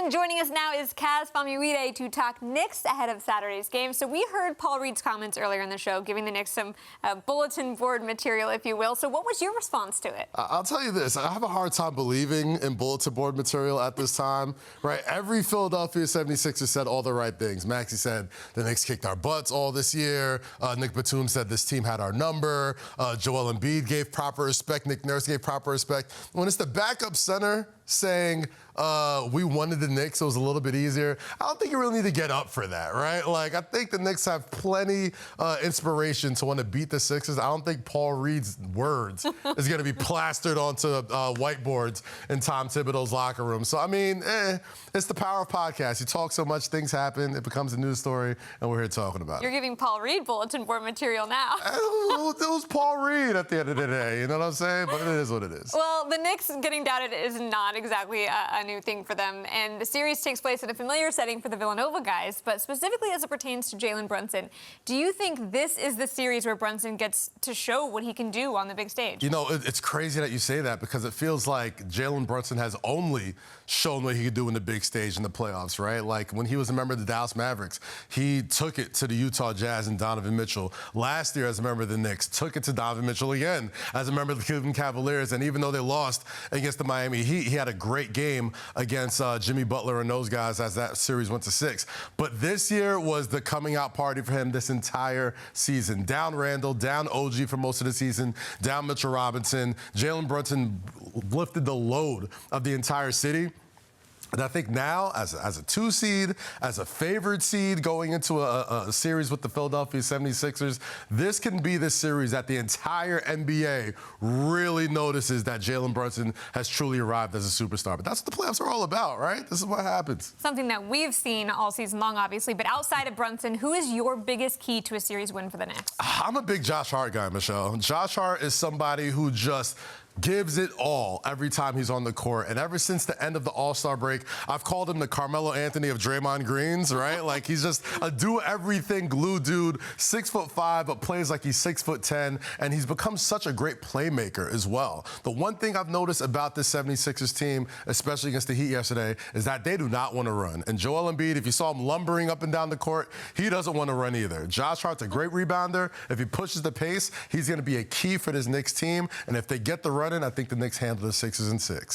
And joining us now is Kaz Famuyide to talk Knicks ahead of Saturday's game. So we heard Paul Reed's comments earlier in the show, giving the Knicks some bulletin board material, if you will. So what was your response to it? I'll tell you this. I have a hard time believing in bulletin board material at this time, right? Every Philadelphia 76ers said all the right things. Maxey said the Knicks kicked our butts all this year. Nick Batum said this team had our number. Joel Embiid gave proper respect. Nick Nurse gave proper respect. When it's the backup center saying we wanted the Knicks, it was a little bit easier. I don't think you really need to get up for that, right? Like, I think the Knicks have plenty inspiration to want to beat the Sixers. I don't think Paul Reed's words is going to be plastered onto whiteboards in Tom Thibodeau's locker room. So, I mean, it's the power of podcasts. You talk so much, things happen, it becomes a news story, and we're here talking about it. You're giving Paul Reed bulletin board material now. It was Paul Reed at the end of the day, you know what I'm saying? But it is what it is. Well, the Knicks getting doubted is not exactly a new thing for them, and the series takes place in a familiar setting for the Villanova guys, but specifically as it pertains to Jalen Brunson. Do you think this is the series where Brunson gets to show what he can do on the big stage? You know, it's crazy that you say that because it feels like Jalen Brunson has only shown what he could do in the big stage in the playoffs, right? Like when he was a member of the Dallas Mavericks, he took it to the Utah Jazz and Donovan Mitchell. Last year as a member of the Knicks, took it to Donovan Mitchell again as a member of the Cleveland Cavaliers, and even though they lost against the Miami Heat, he had a great game against Jimmy Butler and those guys as that series went to 6. But this year was the coming out party for him this entire season. Down Randall, down OG for most of the season, down Mitchell Robinson. Jalen Brunson lifted the load of the entire city. And I think now, as a 2 seed, as a favored seed going into a series with the Philadelphia 76ers, this can be the series that the entire NBA really notices that Jalen Brunson has truly arrived as a superstar. But that's what the playoffs are all about, right? This is what happens. Something that we've seen all season long, obviously. But outside of Brunson, who is your biggest key to a series win for the Knicks? I'm a big Josh Hart guy, Michelle. Josh Hart is somebody who just gives it all every time he's on the court. And ever since the end of the All-Star break, I've called him the Carmelo Anthony of Draymond Greens, right? Like, he's just a do-everything glue dude, 6'5", but plays like he's 6'10", and he's become such a great playmaker as well. The one thing I've noticed about this 76ers team, especially against the Heat yesterday, is that they do not want to run. And Joel Embiid, if you saw him lumbering up and down the court, he doesn't want to run either. Josh Hart's a great rebounder. If he pushes the pace, he's going to be a key for this Knicks team. And if they get the run in, I think the Knicks handle the Sixers in 6.